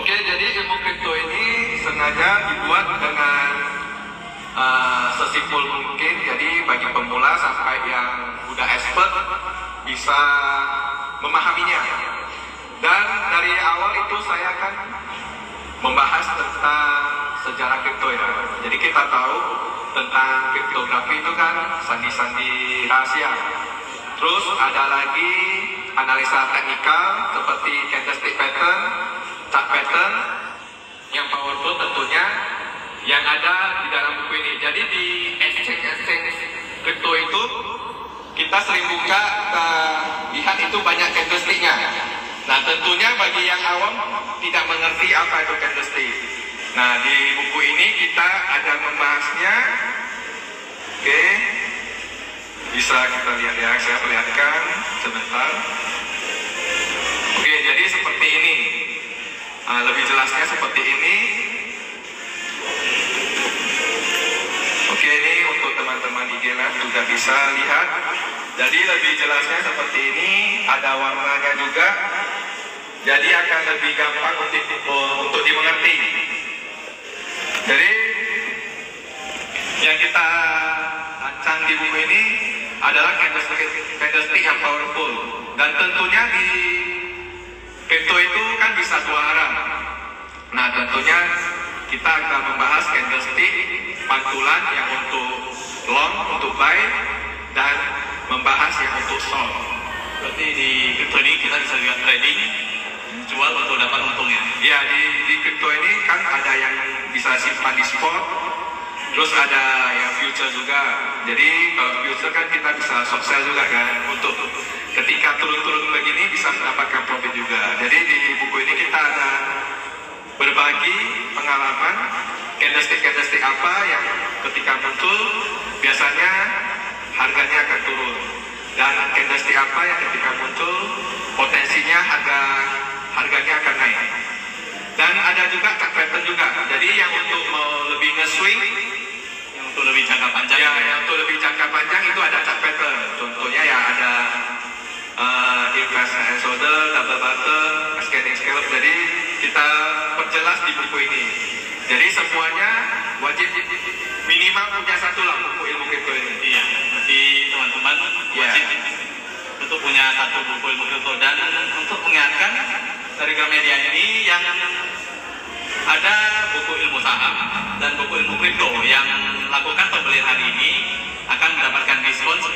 Oke, jadi ilmu kripto ini sengaja dibuat dengan sesimpel mungkin. Jadi bagi pemula sampai yang udah expert bisa memahaminya. Dan dari awal itu saya akan membahas tentang sejarah kripto ya. Jadi kita tahu tentang kriptografi itu kan sandi-sandi rahasia. Terus ada lagi analisa teknikal seperti candlestick pattern, chart pattern yang powerful tentunya yang ada di dalam buku ini. Jadi di exchange kripto itu kita sering buka, kita lihat itu banyak candlesticknya. Nah tentunya bagi yang awam tidak mengerti apa itu candlestick. Nah di buku ini kita ada membahasnya. Oke, bisa kita lihat ya, saya perlihatkan sebentar. Oke, jadi seperti ini. Lebih jelasnya seperti ini. Oke, ini untuk teman-teman IG Live juga bisa lihat. Jadi lebih jelasnya seperti ini, ada warnanya juga. Jadi akan lebih gampang untuk dimengerti. Jadi yang kita ancang di buku ini adalah candlestick yang powerful. Dan tentunya di kripto itu kan bisa dua arah. Nah tentunya kita akan membahas candlestick pantulan yang untuk long, untuk buy, dan membahas yang untuk short. Berarti di kripto ini kita bisa lihat trading, jual untuk dapat untungnya. Ya, di kripto ini kan ada yang bisa simpan di spot, terus ada yang future juga. Jadi kalau future kan kita bisa short sell juga kan, untuk ketika turun-turun begini bisa mendapatkan profit juga. Jadi di buku ini kita ada berbagi pengalaman candlestick apa yang ketika muncul biasanya harganya akan turun, dan candlestick apa yang ketika muncul potensinya harganya akan naik. Dan ada juga chart pattern juga. Jadi yang untuk lebih nge-swing, Yang untuk lebih jangka panjang. ya, yang untuk lebih jangka panjang itu ada chart pattern. Contohnya ya ada inverse and shoulder, double bottom, cascading scallop. Jadi kita perjelas di buku ini. Jadi semuanya wajib minimal punya satu lah buku ilmu kripto ini. Iya, berarti teman-teman wajib untuk punya satu buku ilmu kripto. Dan untuk mengingatkan dari Gramedia ini yang ada buku ilmu saham dan buku ilmu kripto yang lakukan pembelian hari ini akan mendapatkan diskon 10%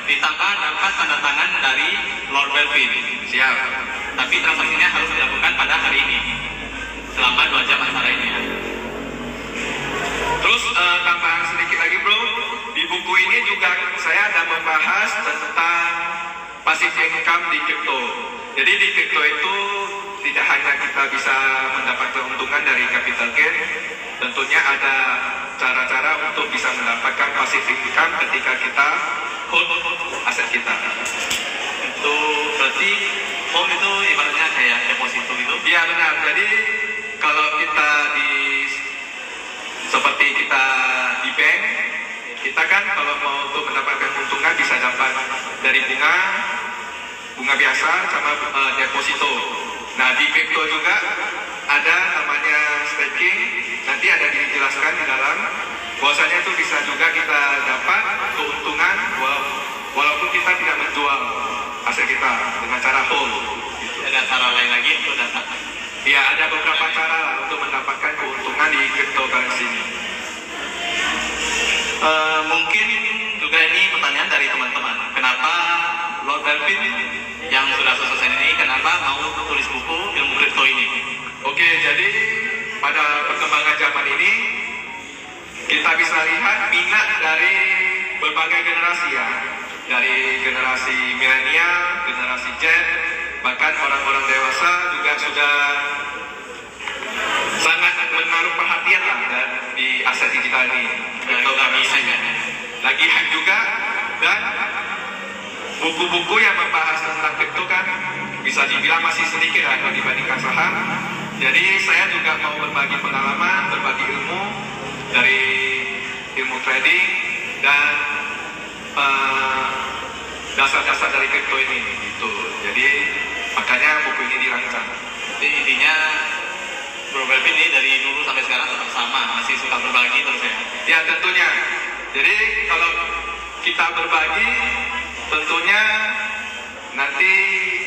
ditambah dapat tanda tangan dari Lord Belvin. Siap. Tapi transaksinya harus dilakukan pada hari ini selama 2 jam antara ini. Terus tambahan sedikit lagi bro, di buku ini juga saya ada membahas tentang passive income di kripto. Jadi di kripto itu tidak hanya kita bisa mendapatkan keuntungan dari capital gain, tentunya ada cara-cara untuk bisa mendapatkan passive income ketika kita hold aset kita. Itu berarti hold itu ibaratnya kayak deposito gitu. Iya benar. Jadi kalau kita seperti kita di bank, kita kan kalau mau untuk mendapatkan keuntungan bisa dapat dari bunga biasa sama deposito. Nah di kripto juga ada namanya staking, nanti ada dijelaskan di dalam bahwasanya itu bisa juga kita dapat keuntungan walaupun kita tidak menjual aset kita dengan cara hold. Ada cara lain lagi untuk dapat. Ya ada beberapa cara untuk mendapatkan keuntungan di cryptocurrency ini. Mungkin juga ini pertanyaan dari teman-teman. Kenapa Lord Belvin yang sudah selesai ini kenapa mau tulis buku ilmu kripto ini? Oke, jadi pada perkembangan zaman ini kita bisa lihat minat dari berbagai generasi ya, dari generasi milenial, generasi Z, bahkan orang-orang dewasa juga sudah sangat menaruh perhatian lah di aset digital ini. Lagi hype juga, dan buku-buku yang membahas tentang kripto kan bisa dibilang masih sedikit lah dibandingkan saham. Jadi saya juga mau berbagi pengalaman, berbagi ilmu dari ilmu trading dan dasar-dasar dari kripto ini gitu. Jadi makanya buku ini dirancang. Jadi intinya Melvin ini dari dulu sampai sekarang tetap sama, masih suka berbagi terus ya? Ya tentunya. Jadi kalau kita berbagi, tentunya nanti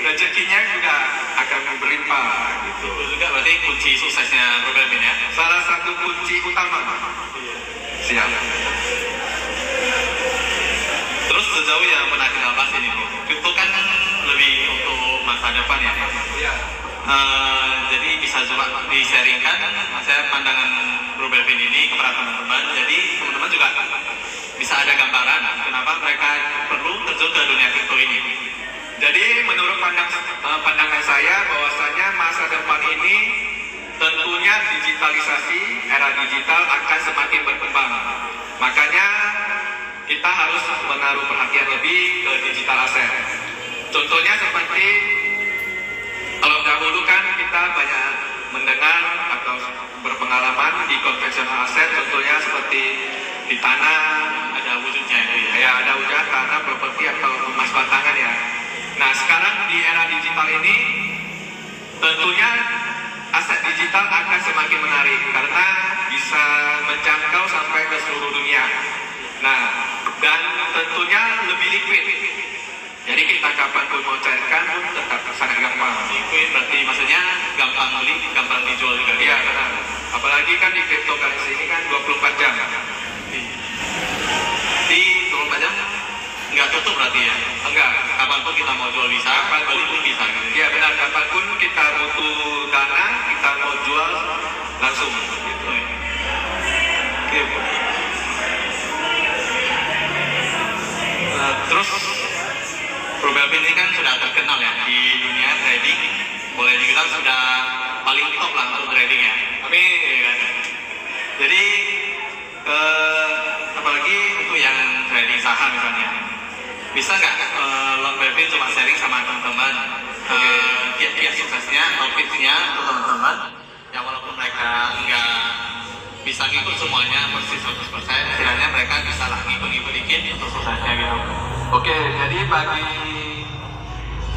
rezekinya juga akan berlimpah gitu. Itu juga berarti kunci suksesnya Bro Melvin ya? Salah satu kunci utama. Siap. Terus sejauh yang pernah kita bahas ini Bro, itu kan lebih untuk masa depan ya? Iya. Jadi bisa coba di-sharingkan saya pandangan Bro Melvin ini kepada teman-teman. Jadi teman-teman juga bisa ada gambaran kenapa mereka perlu terjun ke dunia kripto ini. Jadi menurut pandangan saya bahwasanya masa depan ini tentunya digitalisasi, era digital akan semakin berkembang. Makanya kita harus menaruh perhatian lebih ke digital aset. Contohnya seperti kalau dahulu kan kita banyak mendengar atau berpengalaman di konvensional aset, contohnya seperti di tanah, Ada wujudnya itu ya? ya ada usaha tanah, properti atau emas batangan ya. Nah sekarang di era digital ini tentunya aset digital akan semakin menarik karena bisa menjangkau sampai ke seluruh dunia. Nah dan tentunya lebih liquid. Jadi kita kapanpun mau cairkan pun tetap sangat gampang. Liquid berarti maksudnya gampang beli, gampang dijual juga? Iya benar. Apalagi kan di cryptocurrency ini kan 24 jam. Di 24 jam nggak tutup berarti ya? Enggak. Kapanpun kita mau jual bisa, beli pun bisa gitu. Iya benar, kapanpun kita butuh dana, kita mau jual langsung gitu. Oke. Terus Bro Melvin ini kan sudah terkenal ya di dunia trading, boleh dibilang sudah paling top lah untuk trading ya. Amin. Iya kan? Jadi apalagi untuk yang trading saham misalnya, bisa nggak Lord Melvin coba sharing sama teman-teman kiat-kiat suksesnya atau tipsnya untuk teman-teman yang walaupun mereka nggak bisa ngikut semuanya persis 100%, setidaknya mereka bisa lah ngikut-ngikut dikit untuk suksesnya gitu. Oke, jadi bagi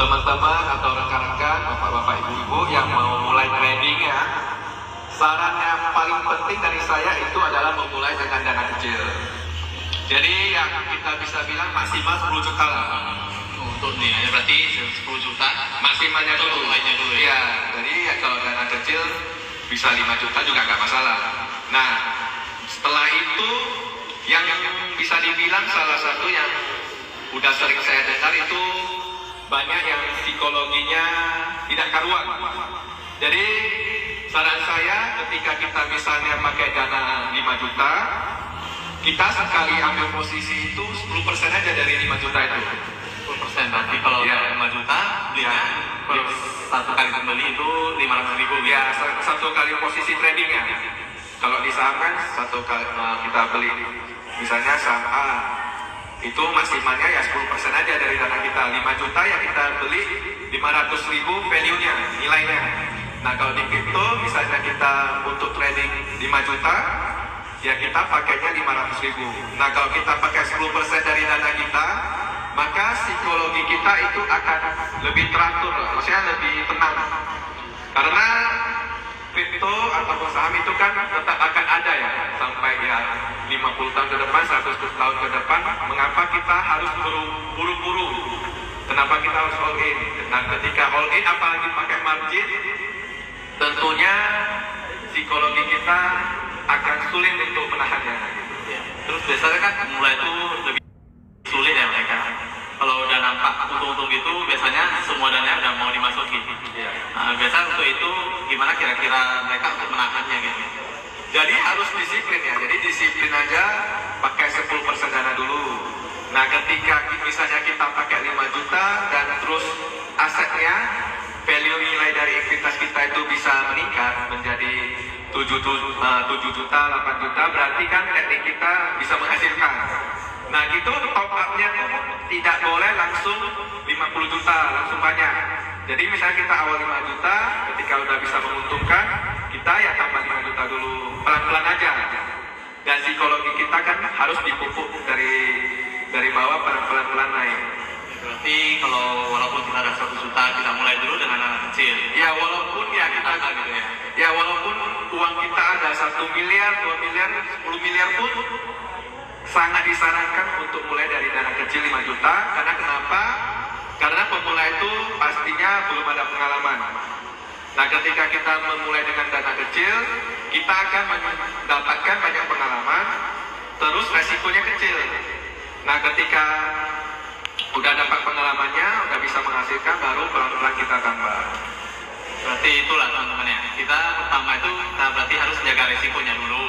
teman-teman atau rekan-rekan, bapak-bapak, ibu-ibu yang mau mulai trading ya, saran yang paling penting dari saya itu adalah memulai dengan dana kecil. Jadi yang kita bisa bilang maksimal 10 juta lah. Untuk nih, ya berarti 10 juta Maksimalnya dulu. mulainya dulu ya. Iya, jadi ya kalau dana kecil bisa 5 juta juga nggak masalah. Nah, setelah itu yang bisa dibilang salah satu yang udah sering saya dengar itu banyak yang psikologinya tidak karuan. Jadi saran saya ketika kita misalnya pakai dana 5 juta, kita sekali ambil posisi itu 10% aja dari 5 juta itu. 10% berarti kalau Ya. 5 juta belinya per satu kali pembeli itu 500.000 Ya, satu kali posisi tradingnya. Kalau di saham kan satu kali kita beli, misalnya saham A, itu maksimalnya ya 10% aja dari dana kita. 5 juta ya kita beli 500.000 value-nya, nilainya. Nah kalau di kripto misalnya kita untuk trading 5 juta, ya kita pakainya 500.000. Nah kalau kita pakai 10% dari dana kita, maka psikologi kita itu akan lebih teratur, maksudnya lebih tenang. Karena kripto atau saham itu kan tetap akan ada ya sampai ya 50 tahun ke depan, 100 tahun ke depan. Mengapa kita harus buru-buru? Kenapa kita harus all in? Nah ketika all in apalagi pakai margin, tentunya psikologi kita akan sulit untuk menahannya. Ya. Terus biasanya kan mulai itu lebih sulit ya mereka. Kalau udah nampak untung-untung gitu, biasanya semua dananya udah mau dimasukin. Ya. Nah, biasa untuk itu gimana kira-kira mereka untuk menahannya gitu? Jadi harus disiplin ya. Jadi disiplin aja, pakai 10% dana dulu. Nah ketika misalnya kita pakai 5 juta dan terus asetnya, value nilai dari ekuitas kita itu bisa meningkat menjadi 7 juta, 8 juta, berarti kan teknik kita bisa menghasilkan. Nah gitu top up-nya tuh tidak boleh langsung 50 juta, langsung banyak. Jadi misalnya kita awal 5 juta, ketika udah bisa menguntungkan, kita ya tambah 5 juta dulu, pelan-pelan aja. Dan psikologi kita kan harus dipupuk dari bawah pelan-pelan naik. Berarti kalau walaupun kita ada 100 juta, kita mulai dulu dengan dana kecil. Ya walaupun ya kita gitu ya. ya walaupun miliar, 2 miliar, 10 miliar pun sangat disarankan untuk mulai dari dana kecil 5 juta. Karena kenapa? Karena pemula itu pastinya belum ada pengalaman. Nah, ketika kita memulai dengan dana kecil, kita akan mendapatkan banyak pengalaman, terus resikonya kecil. Nah, ketika udah dapat pengalamannya, udah bisa menghasilkan, baru pelan-pelan kita tambah. Berarti itulah teman-teman ya. Kita pertama itu kita berarti harus jaga resikonya dulu.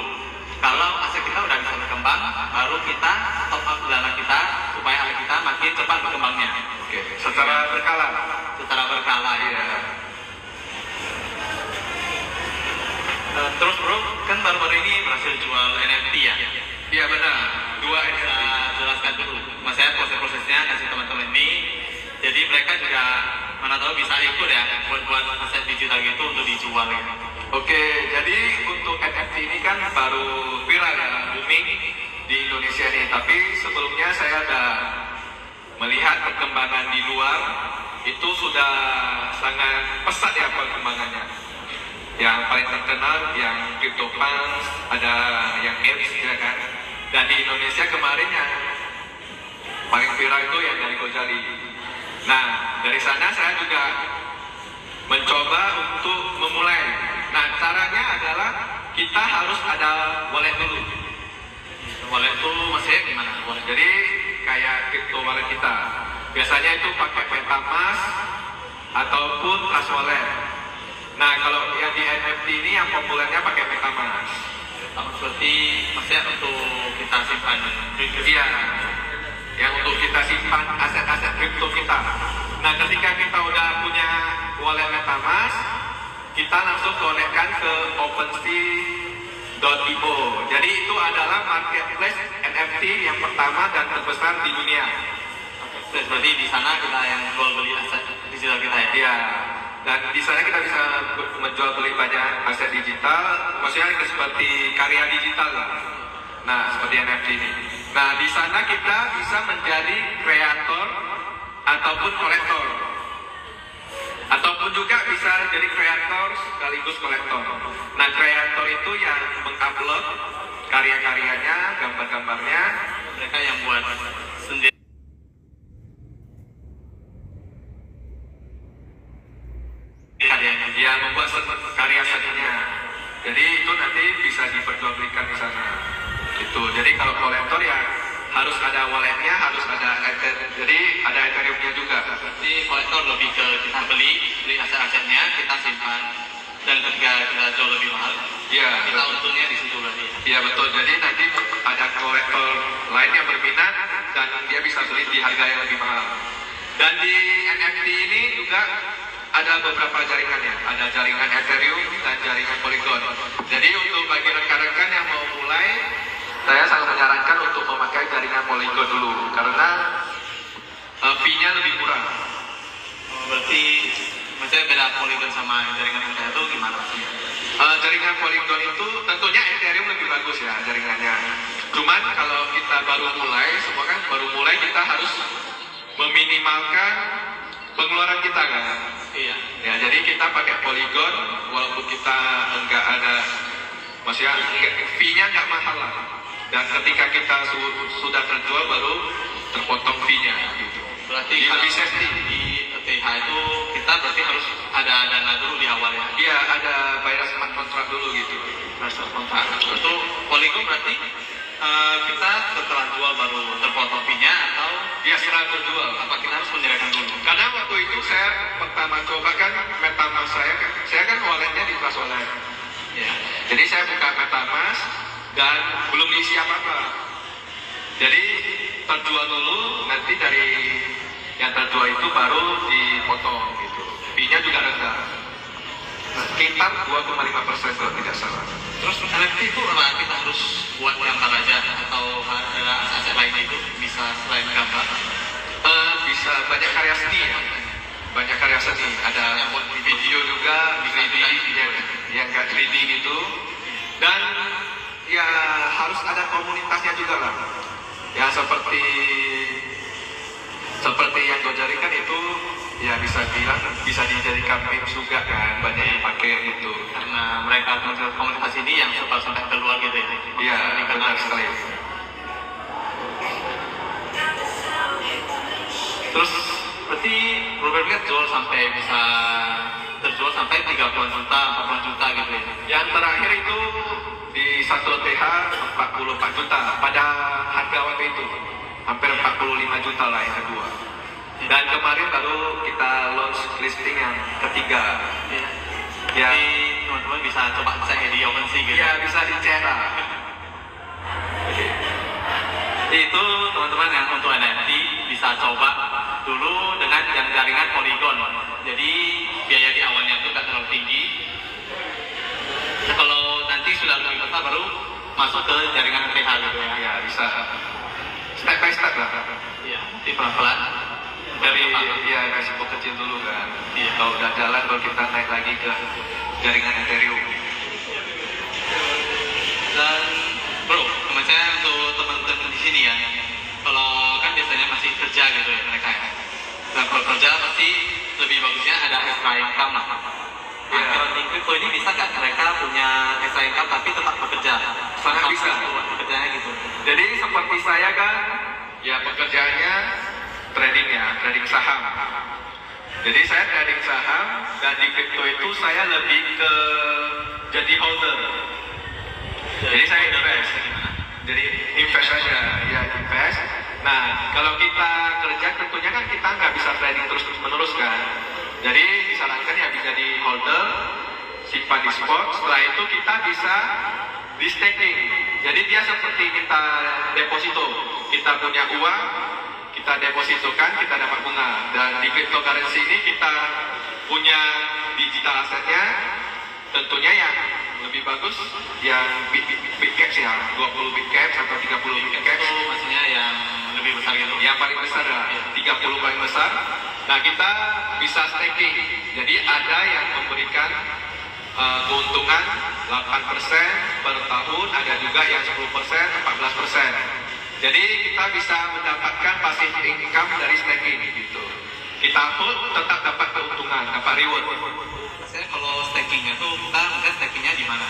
Kalau aset kita udah bisa berkembang, baru kita top up dana kita supaya aset kita makin cepat berkembangnya. Oke, secara berkala. Secara berkala ya. Terus bro, kan baru-baru ini berhasil jual NFT ya? Iya benar, 2 Bisa NFT. jelaskan dulu, mas saya proses-prosesnya kasih teman-teman ini. Jadi mereka juga mana tahu bisa ikut ya buat aset digital gitu untuk dijual ya. Oke, jadi untuk NFT ini kan baru viral ya, booming di Indonesia nih. Tapi sebelumnya saya ada melihat perkembangan di luar, itu sudah sangat pesat ya perkembangannya. Yang paling terkenal yang CryptoPunks, ada yang Apes ya kan. Dan di Indonesia kemarin yang paling viral itu yang dari Gojali. Nah, dari sana saya juga mencoba untuk memulai. Nah, caranya adalah kita harus ada wallet dulu. Wallet itu maksudnya gimana? Wallet. Jadi kayak crypto wallet kita. Biasanya itu pakai MetaMask ataupun Trust Wallet. Nah, kalau yang di NFT ini yang populernya pakai MetaMask. Seperti maksudnya untuk kita simpan. Iya, yang untuk kita simpan aset-aset kripto kita. Nah, ketika kita udah punya wallet MetaMask, kita langsung konekkan ke OpenSea.io. Jadi itu adalah marketplace NFT yang pertama dan terbesar di dunia. Berarti di sana kita yang jual beli aset digital kita ya? Iya. Dan di sana kita bisa menjual beli banyak aset digital, maksudnya seperti karya digital lah. Nah, seperti NFT ini. Nah, di sana kita bisa menjadi kreator ataupun kolektor. Ataupun juga bisa jadi kreator sekaligus kolektor. Nah, kreator itu yang mengupload karya-karyanya, gambar-gambarnya. Mereka yang buat sendiri. Ya, membuat karya seninya. Jadi itu nanti bisa diperjualbelikan di sana. Itu. Jadi kalau kolektor ya harus ada walletnya, harus ada jadi ada Ethereum-nya juga. Berarti kolektor lebih ke kita beli aset-asetnya, kita simpan, dan ketika kita jual lebih mahal, Iya. kita untungnya di situ berarti. Iya betul. Jadi nanti ada kolektor lain yang berminat dan dia bisa beli di harga yang lebih mahal. Dan di NFT ini juga ada beberapa jaringannya. Ada jaringan Ethereum dan jaringan Polygon. Jadi untuk bagi rekan-rekan yang mau mulai, saya sangat menyarankan untuk memakai jaringan Polygon dulu karena fee-nya lebih murah. Berarti maksudnya beda Polygon sama jaringan Ethereum itu gimana sih? Jaringan Polygon itu tentunya Ethereum lebih bagus ya jaringannya. Cuman kalau kita baru mulai, semua kan baru mulai, kita harus meminimalkan pengeluaran kita kan. Iya. Ya, jadi kita pakai Polygon walaupun kita enggak ada, maksudnya fee-nya enggak mahal lah. Dan ketika kita sudah terjual baru terpotong fee-nya gitu. Berarti Jadi kalau lebih safety. di ETH itu kita berarti harus ada dana dulu di awal ya. Iya, ada bayar smart contract dulu gitu. Master kontrak. Itu Polygon berarti kita setelah jual baru terpotong fee-nya atau Dia setelah terjual. apa kita harus menyerahkan dulu? Karena waktu itu saya pertama coba kan MetaMask saya kan walletnya di Trust Wallet. Ya. Jadi saya buka MetaMask dan belum diisi apa-apa. Jadi terjual dulu, nanti dari yang terjual itu baru dipotong gitu. Fee-nya juga rendah. Sekitar 2,5% kalau tidak salah. Terus NFT itu apa kita harus buat gambar aja atau ada aset lain itu bisa selain gambar? Bisa banyak karya seni ya. Banyak karya seni. Ada yang buat video juga, 3D yang nggak 3D gitu. Dan ya harus ada komunitasnya juga lah. Ya seperti yang Gojali kan itu ya bisa dijadikan meme juga kan, banyak yang pakai itu. Karena mereka komunitas ini yang sampai keluar gitu sekali. Terus berarti Robert lihat bisa terjual sampai 30 juta, 40 juta gitu ya. Yang terakhir itu di satu TH 44 juta pada harga waktu itu, hampir 45 juta lah yang kedua. Dan kemarin baru kita launch listing yang ketiga. Ya. Ya. Jadi teman-teman bisa coba cek di OpenSea gitu. Ya, bisa dicek lah. Itu teman-teman yang untuk NFT bisa coba dulu dengan jaringan Polygon. Jadi biaya di awalnya itu nggak terlalu tinggi. Nah, kalau nanti sudah lebih besar baru masuk ke jaringan ETH gitu ya. Ya, bisa step by step lah. Iya, nanti pelan-pelan. Dari ya resiko kecil dulu kan. Iya. Kalau udah jalan baru kita naik lagi ke jaringan Ethereum. Dan bro, teman saya untuk teman-teman di sini ya, kalau kan biasanya masih kerja gitu ya mereka ya. Dan kalau kerja pasti lebih bagusnya ada extra income lah. Ya. Kalau di crypto ini bisa nggak mereka punya extra income tapi tetap bekerja? Sangat bisa. Bekerjanya gitu. Jadi seperti saya kan, ya pekerjaannya trading saham. Jadi saya trading saham dan di crypto itu saya lebih ke jadi holder. Jadi saya invest. Jadi invest aja, ya invest. Nah, kalau kita kerja tentunya kan kita nggak bisa trading terus menerus kan. Jadi disarankan ya bisa di holder, simpan di spot. Setelah itu kita bisa di staking. Jadi dia seperti kita deposito. Kita punya uang, kita depositokan, kita dapat bunga. Dan di cryptocurrency ini kita punya digital asetnya. Tentunya yang lebih bagus yang big caps ya, 20 big caps atau 30 big caps. Itu maksudnya yang lebih besar gitu. Yang paling besar ya, 30 paling besar. Nah, kita bisa staking. Jadi ada yang memberikan keuntungan 8% per tahun, ada juga yang 10%, 14%. Jadi kita bisa mendapatkan passive income dari staking gitu. Kita hold tetap dapat keuntungan, dapat reward. Saya kalau stakingnya tuh kita mungkin stakingnya di mana?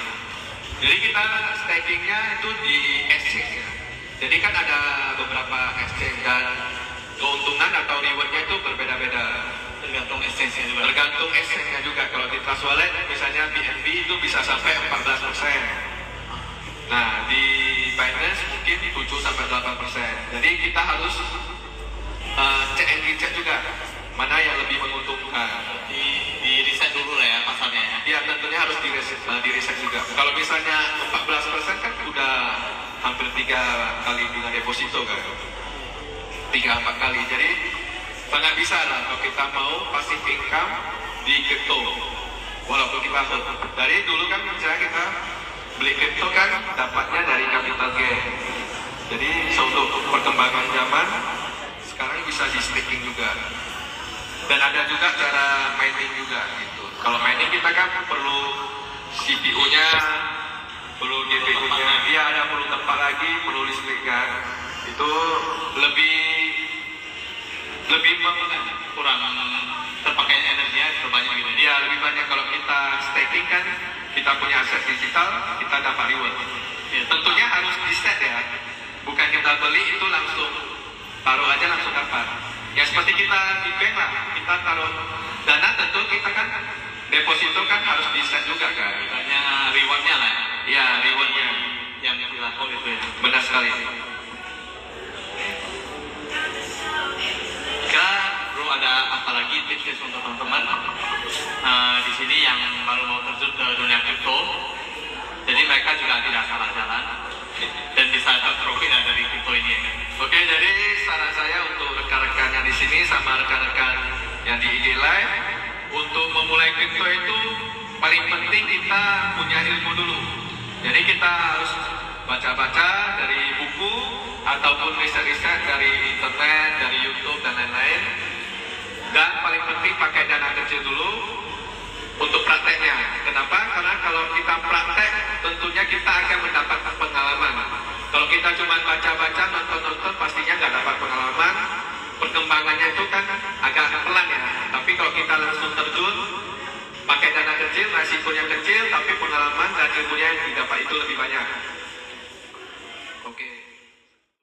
Jadi kita stakingnya itu di exchange ya. Jadi kan ada beberapa exchange dan keuntungan atau rewardnya itu berbeda-beda. Tergantung exchange-nya juga. Tergantung exchange-nya juga. Kalau di Trust Wallet misalnya BNB itu bisa sampai 14%. Nah di Binance mungkin 7-8%. Jadi kita harus cek and recheck juga mana yang lebih menguntungkan. Di riset dulu lah ya pasarnya ya. Ya tentunya harus di riset juga. Kalau misalnya 14% kan udah hampir 3 kali bunga deposito kan. 3-4 kali. Jadi sangat bisa lah kalau kita mau passive income di crypto. Walaupun kita dari dulu kan misalnya kita beli crypto kan dapatnya dari capital gain. Jadi untuk perkembangan zaman sekarang bisa di staking juga. Dan ada juga cara mining juga gitu. Kalau mining kita kan perlu CPU-nya, perlu GPU-nya, iya ada perlu tempat lagi, perlu listrik kan. Itu lebih Kurang terpakainya energinya terbanyak gitu. Iya lebih banyak. Kalau kita staking kan kita punya aset digital, kita dapat reward. Ya, Tentunya harus di set ya, bukan kita beli itu langsung taruh aja langsung dapat. Ya seperti kita di bank lah, kita taruh dana tentu kita kan deposito kan harus di set juga kan. Hanya rewardnya lah ya. Iya rewardnya Yang dilakukan itu ya. benar sekali. Jika bro ada apa lagi tips untuk teman-teman di sini yang baru mau terjun ke dunia kripto, jadi mereka juga tidak salah jalan dan bisa dapat profit dari kripto ini. Oke, jadi saran saya untuk rekan-rekan yang di sini sama rekan-rekan yang di IG Live, untuk memulai kripto itu paling penting kita punya ilmu dulu. Jadi kita harus baca-baca dari buku ataupun riset-riset dari internet, dari YouTube dan lain-lain. Dan paling penting pakai dana kecil dulu untuk prakteknya. Kenapa? Karena kalau kita praktek, tentunya kita akan mendapatkan pengalaman. Kalau kita cuma baca-baca, nonton-nonton, pastinya nggak dapat pengalaman. Perkembangannya itu kan agak pelan ya. Tapi kalau kita langsung terjun, pakai dana kecil, resikonya kecil, tapi pengalaman dan ilmunya yang didapat itu lebih banyak.